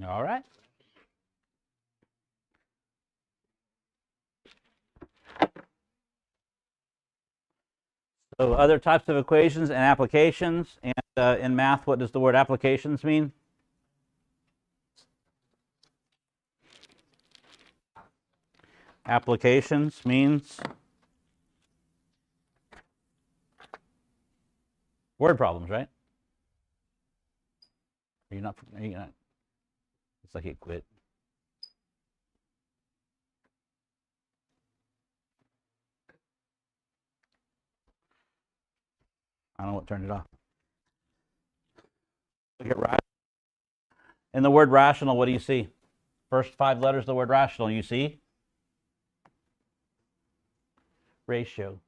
All right. So other types of equations and applications. And in math, what does the word applications mean? Applications means word problems, right? Are you not? It's like it quit. I don't know what turned it off. Look at in the word rational, what do you see? First 5 letters of the word rational, you see? Ratio.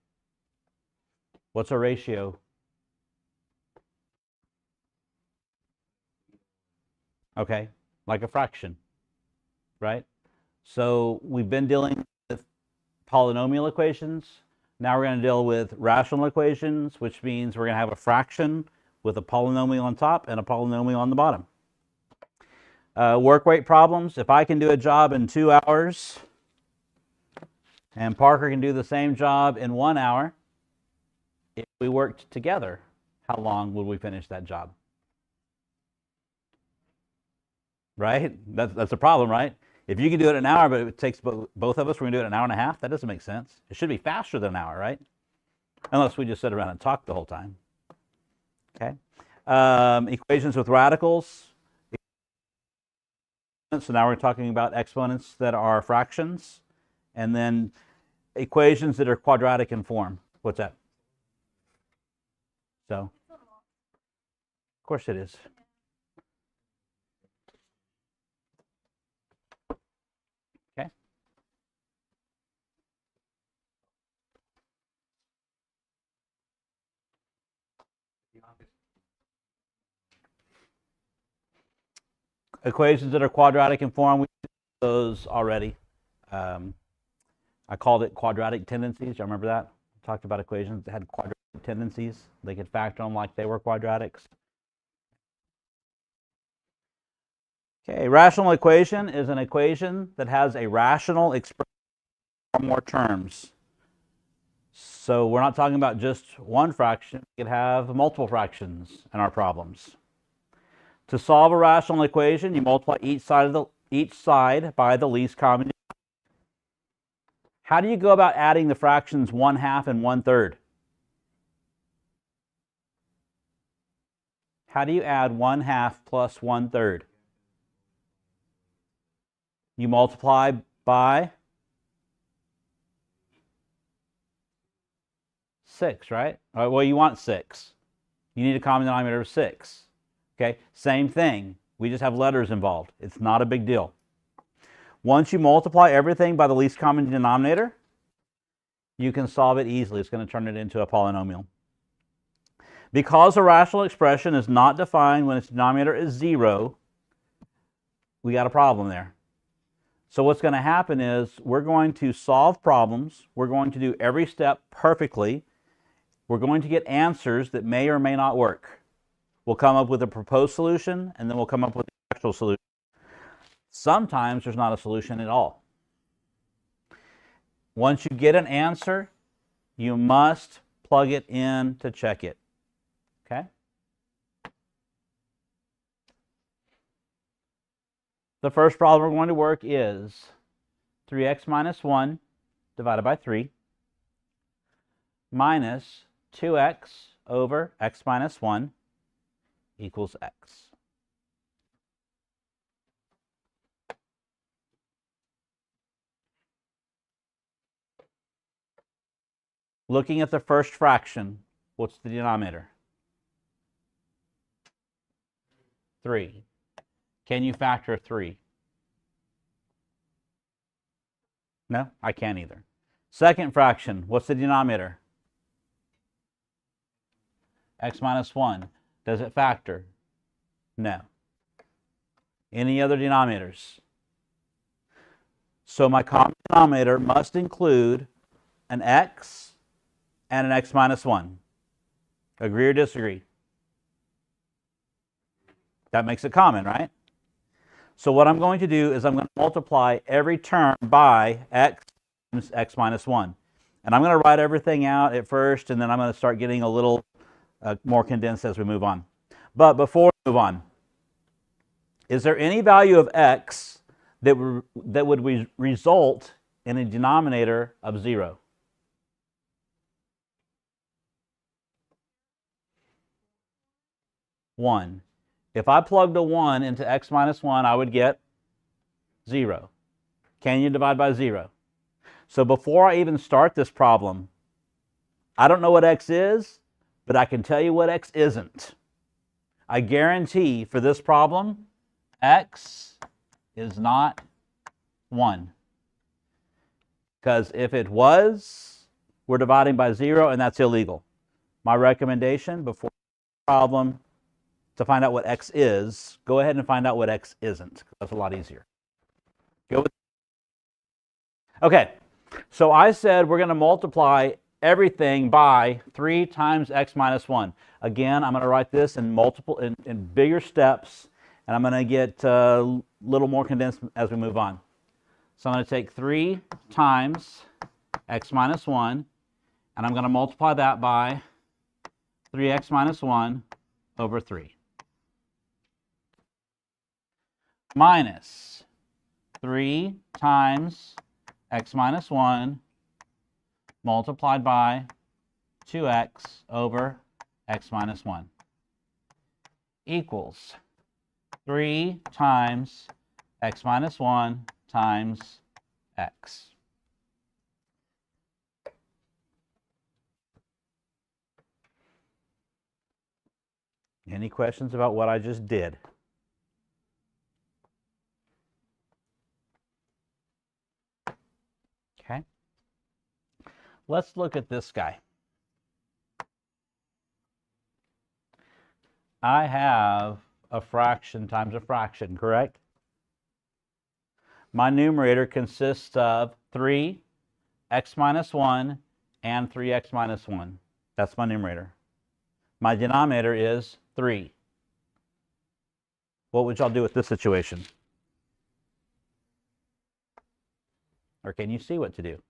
What's a ratio? Okay, like a fraction, right? So we've been dealing with polynomial equations. Now we're going to deal with rational equations, which means we're going to have a fraction with a polynomial on top and a polynomial on the bottom. Work rate problems. If I can do a job in 2 hours and Parker can do the same job in 1 hour, if we worked together, how long would we finish that job? Right? That's a problem, right? If you can do it in an hour, but it takes both of us, we're going to do it in an hour and a half, that doesn't make sense. It should be faster than an hour, right? Unless we just sit around and talk the whole time. Okay. Equations with radicals. So now we're talking about exponents that are fractions. And then equations that are quadratic in form. What's that? So, of course it is. Okay. Equations that are quadratic in form, we did those already. I called it quadratic tendencies. You remember that? I talked about equations that had quadratic tendencies. They could factor them like they were quadratics. Okay, rational equation is an equation that has a rational expression or more terms. So we're not talking about just one fraction. We could have multiple fractions in our problems. To solve a rational equation, you multiply each side by the least common denominator. How do you go about adding the fractions 1/2 and 1/3? How do you add 1/2 plus 1/3? You multiply by 6, right? Well, you want 6. You need a common denominator of 6. Okay, same thing. We just have letters involved. It's not a big deal. Once you multiply everything by the least common denominator, you can solve it easily. It's going to turn it into a polynomial. Because a rational expression is not defined when its denominator is 0, we got a problem there. So what's going to happen is we're going to solve problems. We're going to do every step perfectly. We're going to get answers that may or may not work. We'll come up with a proposed solution, and then we'll come up with the actual solution. Sometimes there's not a solution at all. Once you get an answer, you must plug it in to check it. Okay? The first problem we're going to work is 3x minus 1 divided by 3 minus 2x over x minus 1 equals x. Looking at the first fraction, what's the denominator? 3. Can you factor 3? No, I can't either. Second fraction, what's the denominator? X minus 1. Does it factor? No. Any other denominators? So my common denominator must include an x and an x minus 1. Agree or disagree? That makes it common, right? So what I'm going to do is I'm going to multiply every term by x times x minus 1. And I'm going to write everything out at first, and then I'm going to start getting a little more condensed as we move on. But before we move on, is there any value of x that would result in a denominator of 0? One. If I plugged a 1 into x minus 1, I would get 0. Can you divide by 0? So before I even start this problem, I don't know what x is, but I can tell you what x isn't. I guarantee for this problem, x is not 1. Because if it was, we're dividing by 0, and that's illegal. My recommendation before the problem to find out what x is, go ahead and find out what x isn't. That's a lot easier. Okay, so I said we're going to multiply everything by 3 times x minus 1. Again, I'm going to write this in bigger steps, and I'm going to get a little more condensed as we move on. So I'm going to take 3 times x minus 1, and I'm going to multiply that by 3x minus 1 over 3. Minus 3 times x minus 1 multiplied by 2x over x minus 1 equals 3 times x minus 1 times x. Any questions about what I just did? Okay. Let's look at this guy. I have a fraction times a fraction, correct? My numerator consists of 3x minus 1 and 3x minus 1. That's my numerator. My denominator is 3. What would y'all do with this situation? Or can you see what to do?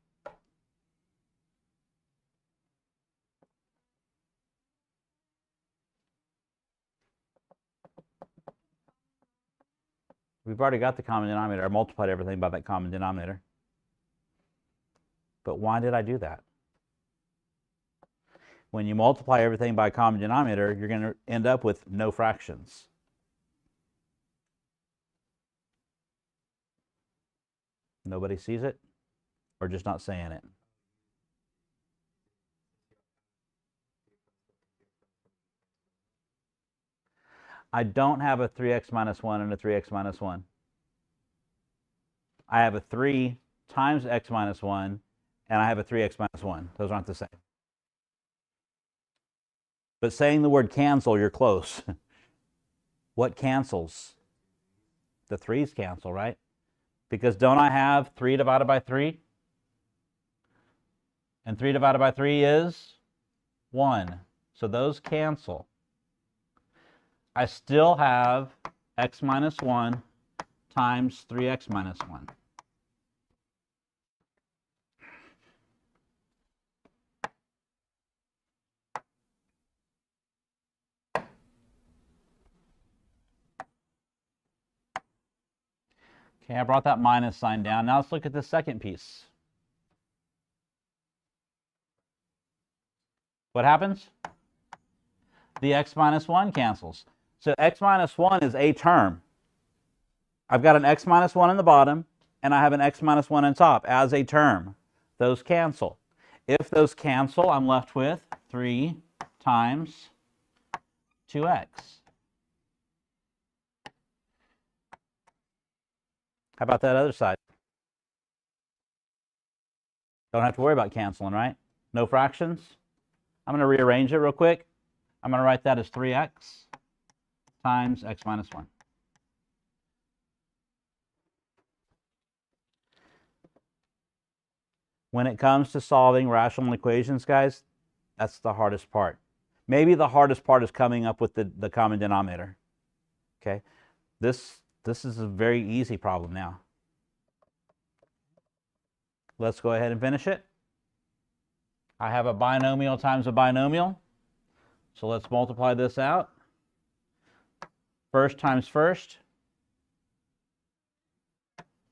We've already got the common denominator. I multiplied everything by that common denominator. But why did I do that? When you multiply everything by a common denominator, you're going to end up with no fractions. Nobody sees it? Or just not saying it? I don't have a 3x minus 1 and a 3x minus 1. I have a 3 times x minus 1, and I have a 3x minus 1. Those aren't the same. But saying the word cancel, you're close. What cancels? The 3's cancel, right? Because don't I have 3 divided by 3? And 3 divided by 3 is 1. So those cancel. I still have x minus 1 times 3x minus 1. Okay, I brought that minus sign down. Now let's look at the second piece. What happens? The x minus 1 cancels. So x minus 1 is a term. I've got an x minus 1 in the bottom, and I have an x minus 1 on top as a term. Those cancel. If those cancel, I'm left with 3 times 2x. How about that other side? Don't have to worry about canceling, right? No fractions. I'm going to rearrange it real quick. I'm going to write that as 3x times x minus 1. When it comes to solving rational equations, guys, that's the hardest part. Maybe the hardest part is coming up with the common denominator. Okay, this This is a very easy problem now. Let's go ahead and finish it. I have a binomial times a binomial. So let's multiply this out. First times first.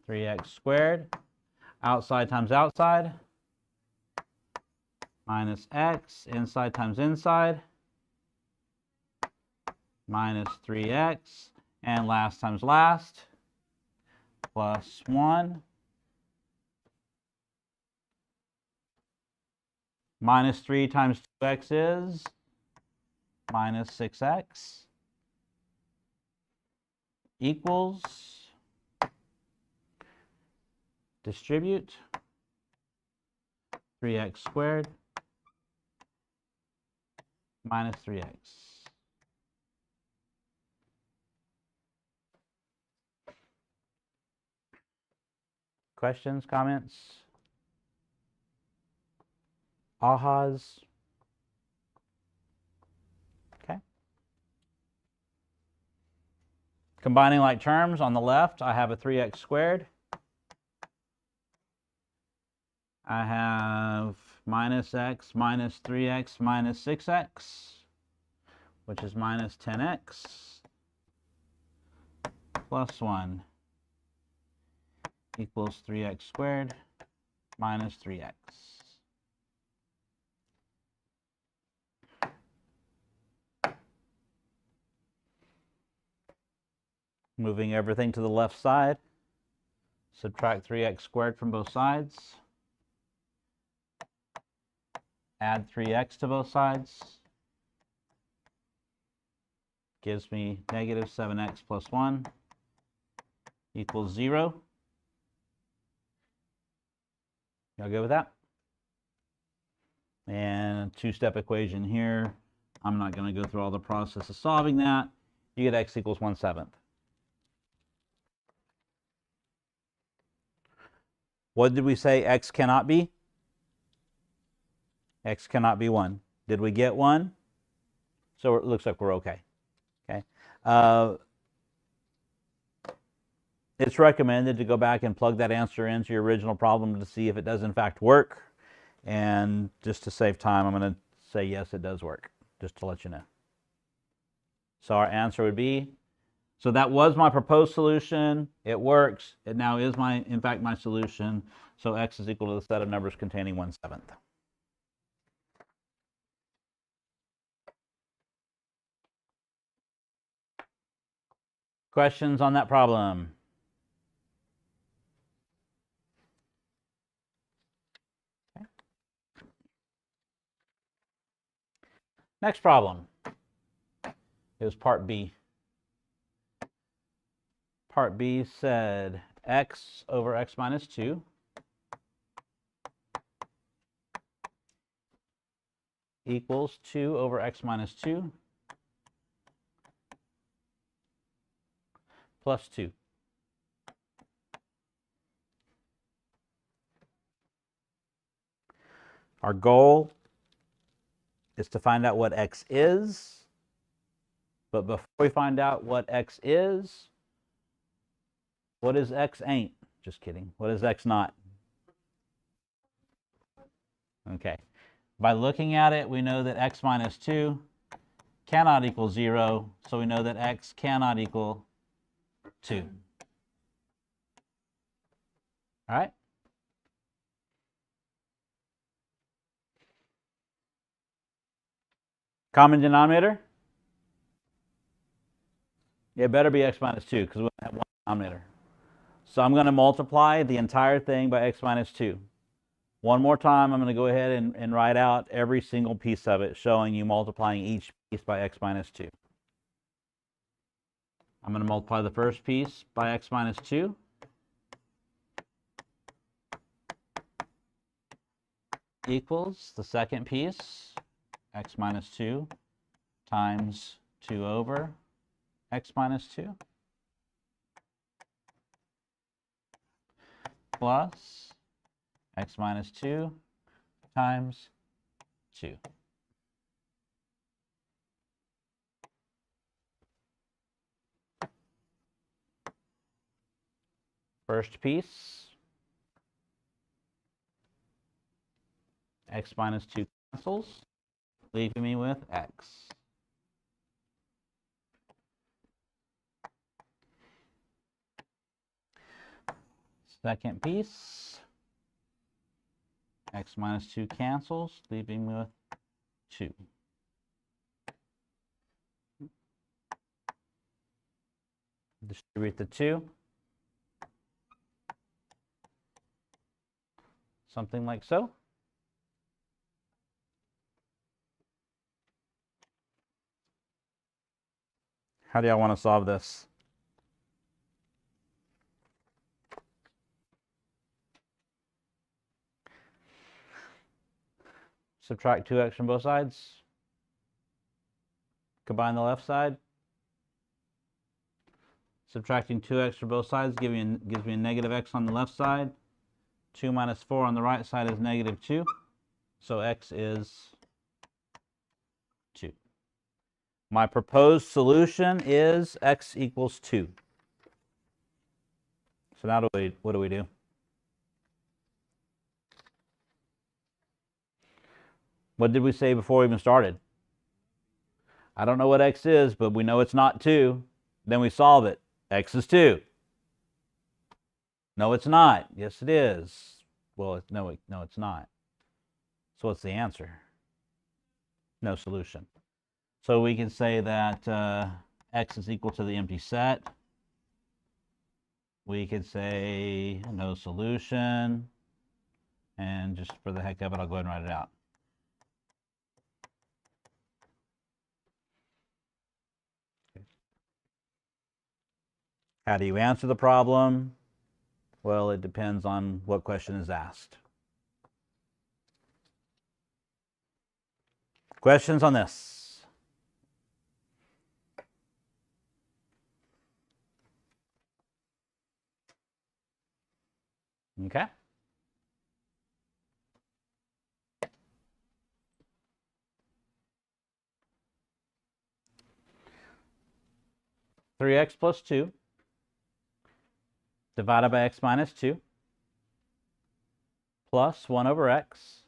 3x squared. Outside times outside. Minus x. Inside times inside. Minus 3x. And last times last. Plus 1. Minus 3 times 2x is minus 6x equals, distribute, 3x squared minus 3x. Questions, comments? Ahas? Okay. Combining like terms, on the left, I have a 3x squared. I have minus x minus 3x minus 6x, which is minus 10x, plus 1 equals 3x squared minus 3x. Moving everything to the left side, subtract 3x squared from both sides. Add 3x to both sides. Gives me negative 7x plus 1 equals 0. Y'all good with that? And a two-step equation here. I'm not going to go through all the process of solving that. You get x equals 1/7. What did we say x cannot be? X cannot be 1. Did we get 1? So it looks like we're okay. Okay. It's recommended to go back and plug that answer into your original problem to see if it does in fact work. And just to save time, I'm going to say yes, it does work, just to let you know. So our answer would be, so that was my proposed solution. It works. It now is in fact my solution. So x is equal to the set of numbers containing 1/7. Questions on that problem? Okay. Next problem. It was part B. Part B said x over x minus 2 equals 2 over x minus 2 plus 2. Our goal is to find out what x is, but before we find out what x is, what is x ain't? Just kidding. What is x not? Okay. By looking at it, we know that x minus 2 cannot equal 0, so we know that x cannot equal 2. All right? Common denominator? It better be x minus 2 because we have one denominator. So I'm going to multiply the entire thing by x minus 2. One more time, I'm going to go ahead and write out every single piece of it, showing you multiplying each piece by x minus 2. I'm going to multiply the first piece by x minus 2. Equals the second piece, x minus 2 times 2 over x minus 2 plus x minus 2 times 2. First piece, x minus 2 cancels, leaving me with x. Second piece, x minus 2 cancels, leaving me with 2. Distribute the 2. Something like so. How do y'all want to solve this? Subtract 2x from both sides. Combine the left side. Subtracting 2x from both sides gives me a negative x on the left side. 2 minus 4 on the right side is negative 2. So x is 2. My proposed solution is x equals 2. So now what do we do? What did we say before we even started? I don't know what x is, but we know it's not 2. Then we solve it. X is 2. No, it's not. Yes, it is. Well, no, it's not. So what's the answer? No solution. So we can say that x is equal to the empty set. We could say no solution. And just for the heck of it, I'll go ahead and write it out. How do you answer the problem? Well, it depends on what question is asked. Questions on this? Okay. Three x plus 2 divided by x minus 2 plus 1 over x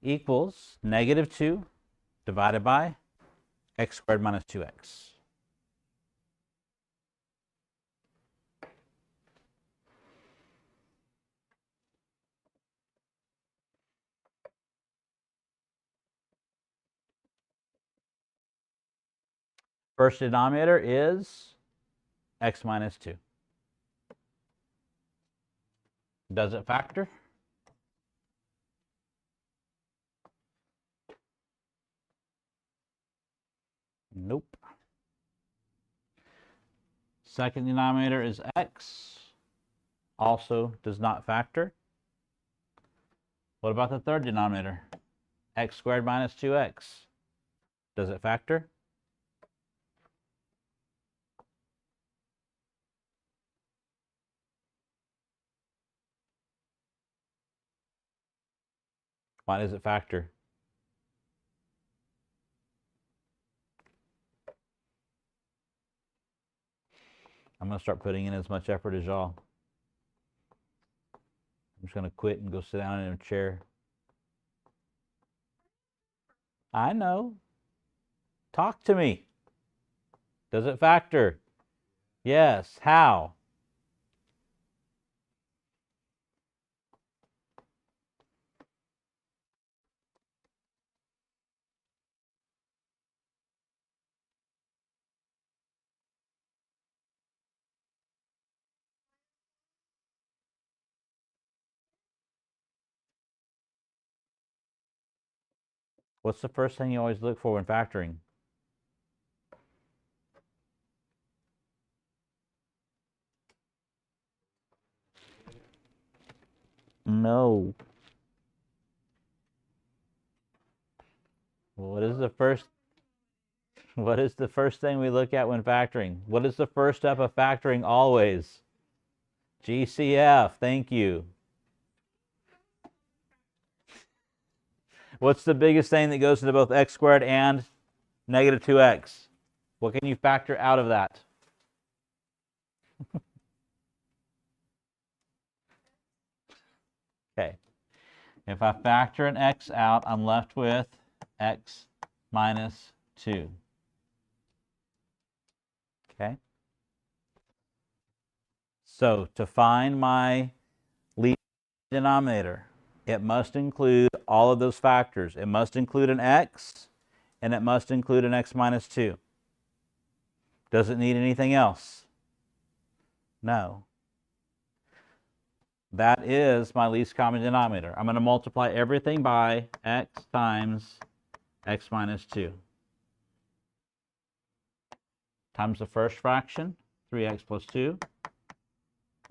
equals negative 2 divided by x squared minus 2x. First denominator is x minus 2. Does it factor? Nope. Second denominator is x. Also does not factor. What about the third denominator? X squared minus 2x. Does it factor? Why does it factor? I'm going to start putting in as much effort as y'all. I'm just going to quit and go sit down in a chair. I know. Talk to me. Does it factor? Yes. How? What's the first thing you always look for when factoring? No. What is the first thing we look at when factoring? What is the first step of factoring always? GCF. Thank you. What's the biggest thing that goes into both x squared and negative 2x? What can you factor out of that? If I factor an x out, I'm left with x minus 2. Okay? So to find my leading denominator, it must include all of those factors. It must include an x, and it must include an x minus 2. Does it need anything else? No. That is my least common denominator. I'm going to multiply everything by x times x minus 2 times the first fraction, 3x plus 2,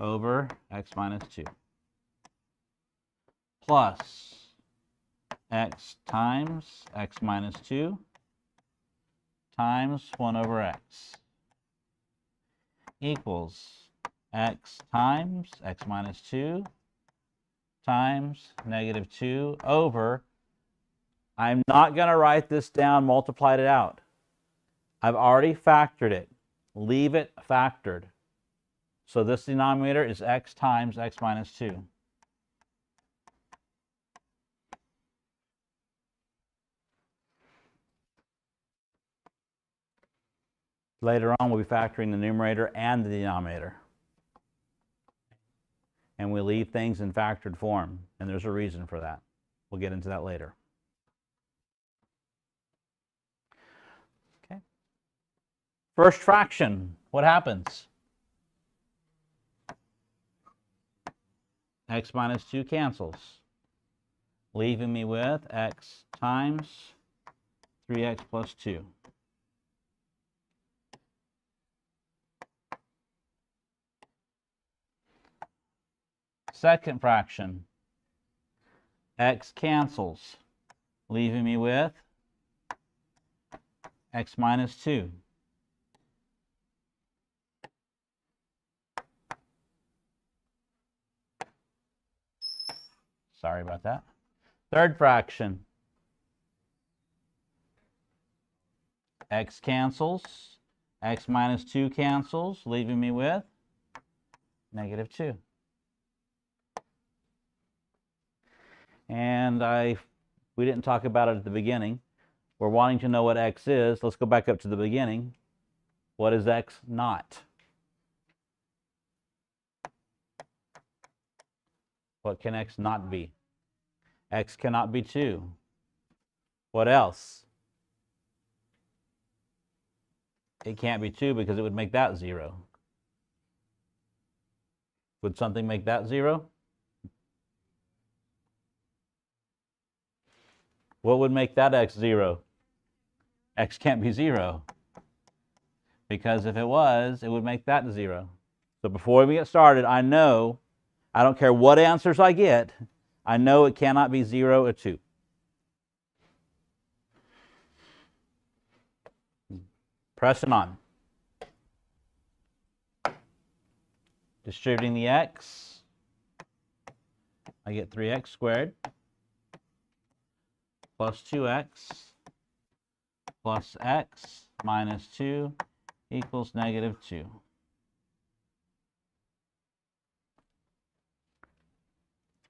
over x minus 2, plus x times x minus 2 times 1 over x equals x times x minus 2 times negative 2 over, I'm not going to write this down, multiplied it out. I've already factored it. Leave it factored. So this denominator is x times x minus 2. Later on, we'll be factoring the numerator and the denominator. And we leave things in factored form, and there's a reason for that. We'll get into that later. Okay. First fraction, what happens? X minus 2 cancels, leaving me with x times 3x plus 2. Second fraction, x cancels, leaving me with x minus 2. Sorry about that. Third fraction, x cancels, x minus 2 cancels, leaving me with negative 2. And we didn't talk about it at the beginning. We're wanting to know what x is. Let's go back up to the beginning. What is x not? What can x not be? X cannot be 2. What else? It can't be 2 because it would make that 0. Would something make that 0? What would make that x 0? X can't be 0. Because if it was, it would make that 0. So before we get started, I know, I don't care what answers I get, I know it cannot be 0 or 2. Pressing on. Distributing the x, I get 3x squared plus 2x plus x minus 2 equals negative 2.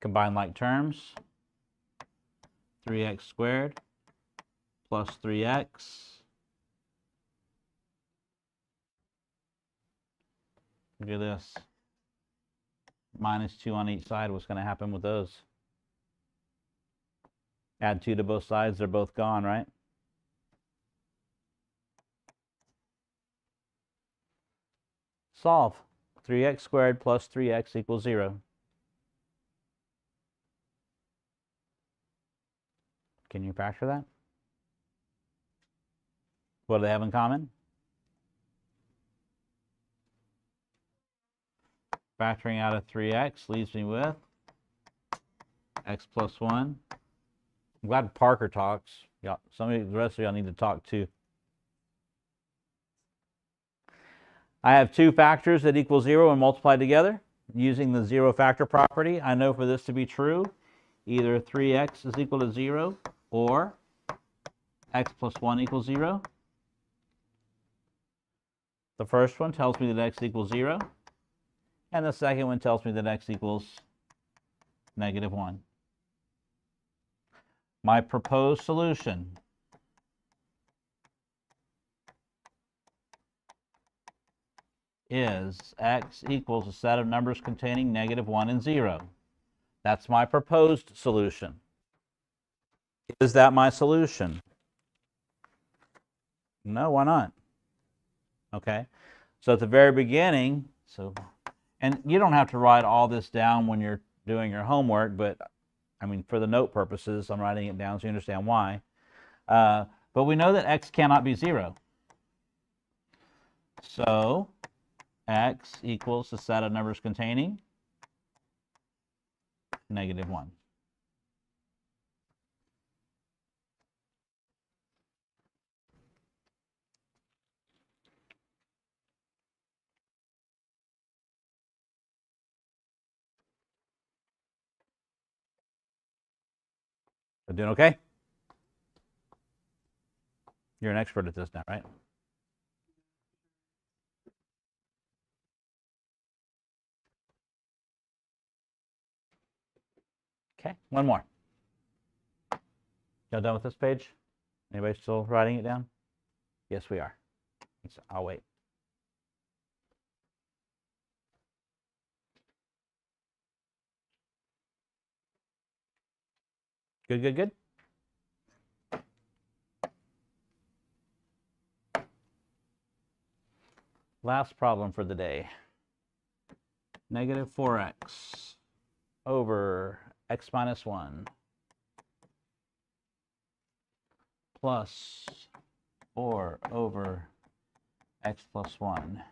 Combine like terms. 3x squared plus 3x look at this. Minus 2 on each side. What's going to happen with those? Add 2 to both sides. They're both gone, right? Solve. 3x squared plus 3x equals 0. Can you factor that? What do they have in common? Factoring out of 3x leaves me with x plus 1. I'm glad Parker talks. Yeah, the rest of y'all need to talk too. I have two factors that equal 0 and multiply together. Using the zero factor property, I know for this to be true, either 3x is equal to 0 or x plus 1 equals 0. The first one tells me that x equals 0. And the second one tells me that x equals negative 1. my proposed solution is x equals a set of numbers containing -1 and 0. That's my proposed solution. Is that my solution? No, why not? Okay, so at the very beginning, and you don't have to write all this down when you're doing your homework, but I mean, for the note purposes, I'm writing it down so you understand why. But we know that x cannot be 0. So x equals the set of numbers containing -1. I'm doing okay? You're an expert at this now, right? Okay, one more. Y'all done with this page? Anybody still writing it down? Yes, we are. So I'll wait. Good, good, good. Last problem for the day. -4x over x minus 1 plus 4 over x plus 1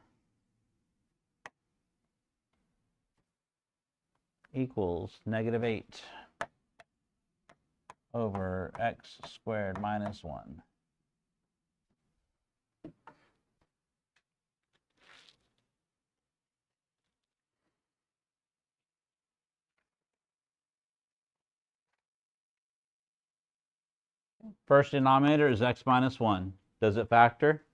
equals -8 over x squared minus 1. First denominator is x minus 1. Does it factor?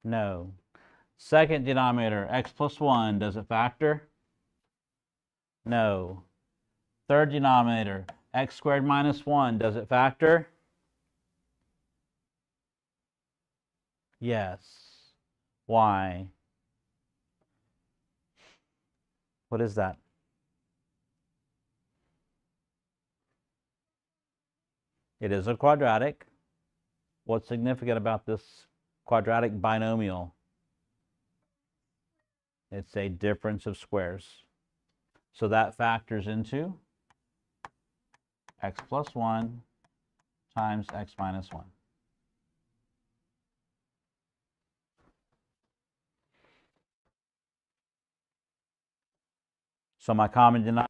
No. Second denominator, x plus 1. Does it factor? No. Third denominator, x squared minus 1. Does it factor? Yes. Why? What is that? It is a quadratic. What's significant about this quadratic binomial? It's a difference of squares. So that factors into x plus 1 times x minus 1. So my common denominator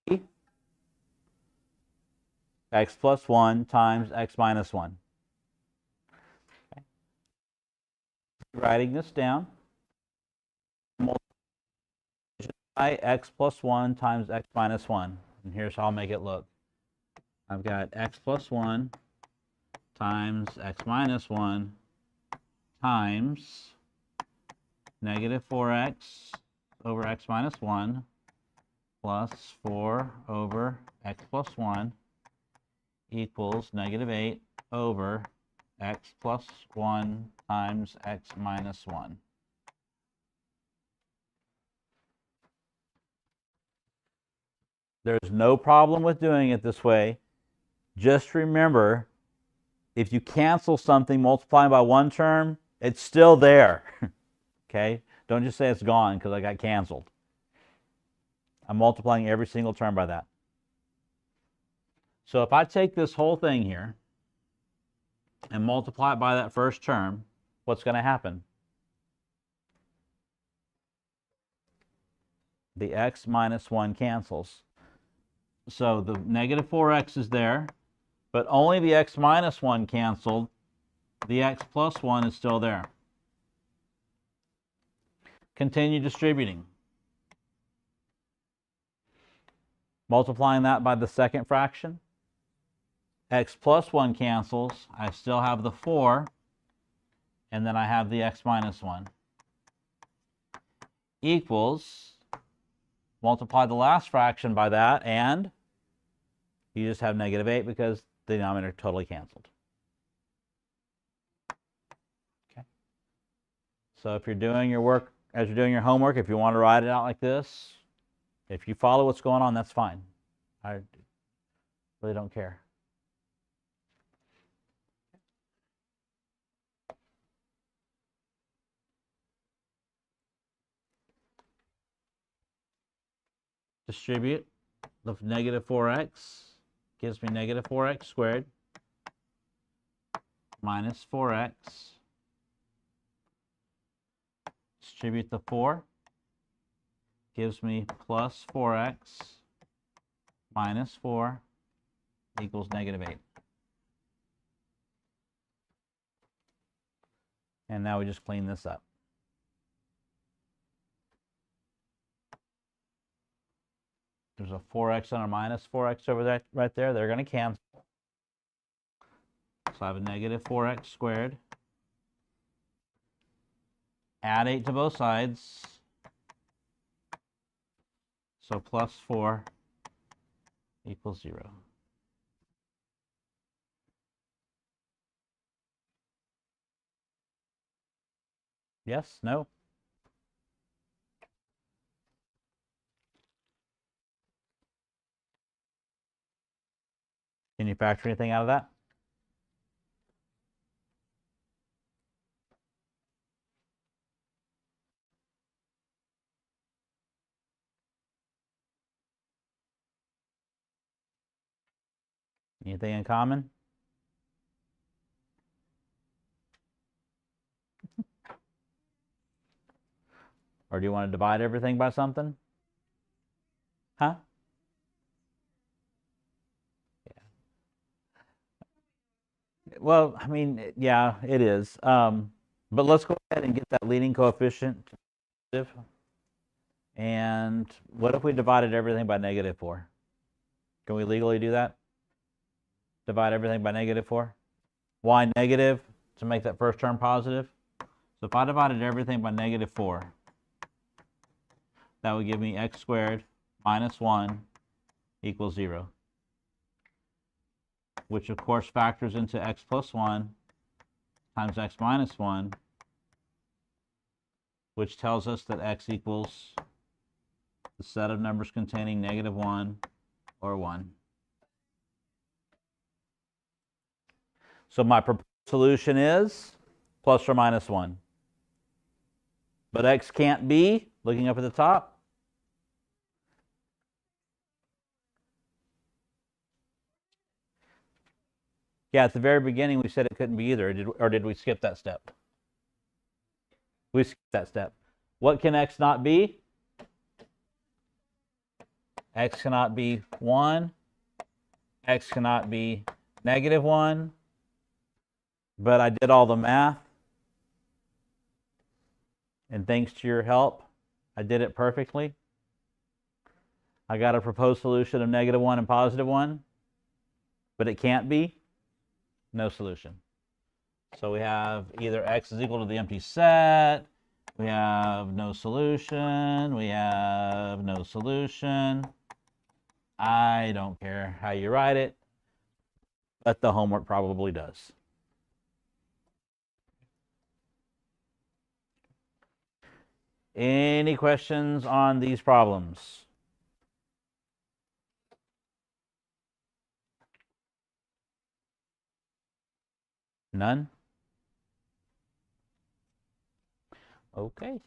is x plus 1 times x minus 1. Okay. Writing this down. Multiply x plus 1 times x minus 1. And here's how I'll make it look. I've got x plus 1 times x minus 1 times -4x over x minus 1 plus 4 over x plus 1 equals -8 over x plus 1 times x minus 1. There's no problem with doing it this way. Just remember, if you cancel something multiplying by one term, it's still there. Okay? Don't just say it's gone because I got canceled. I'm multiplying every single term by that. So if I take this whole thing here and multiply it by that first term, what's going to happen? The x minus 1 cancels. So the -4x is there, but only the x minus 1 canceled. The x plus 1 is still there. Continue distributing. Multiplying that by the second fraction. X plus 1 cancels. I still have the 4, and then I have the x minus 1. Equals multiply the last fraction by that, and you just have -8 because the denominator totally canceled. Okay. So if you're doing your work, as you're doing your homework, if you want to write it out like this, if you follow what's going on, that's fine. I really don't care. Distribute the -4x gives me -4x squared minus 4x. Distribute the 4 gives me plus 4x minus 4 equals -8. And now we just clean this up. There's a 4x and a minus 4x over there, right there. They're going to cancel. So I have a -4x squared. Add 8 to both sides. So plus 4 equals 0. Yes? No? Can you factor anything out of that? Anything in common? Or do you want to divide everything by something? Huh? Yeah. Well, I mean, yeah, it is. But let's go ahead and get that leading coefficient. And what if we divided everything by -4? Can we legally do that? Divide everything by -4? Why negative? To make that first term positive? So if I divided everything by -4, that would give me x squared minus 1 equals 0. Which of course factors into x plus 1 times x minus 1, which tells us that x equals the set of numbers containing -1 or 1. So my proposed solution is plus or minus 1. But x can't be, looking up at the top, yeah, at the very beginning we said it couldn't be either, or did we skip that step? We skipped that step. What can x not be? X cannot be 1. X cannot be -1. But I did all the math. And thanks to your help, I did it perfectly. I got a proposed solution of -1 and +1. But it can't be. No solution. So we have either x is equal to the empty set. We have no solution. We have no solution. I don't care how you write it, but the homework probably does. Any questions on these problems? None? Okay.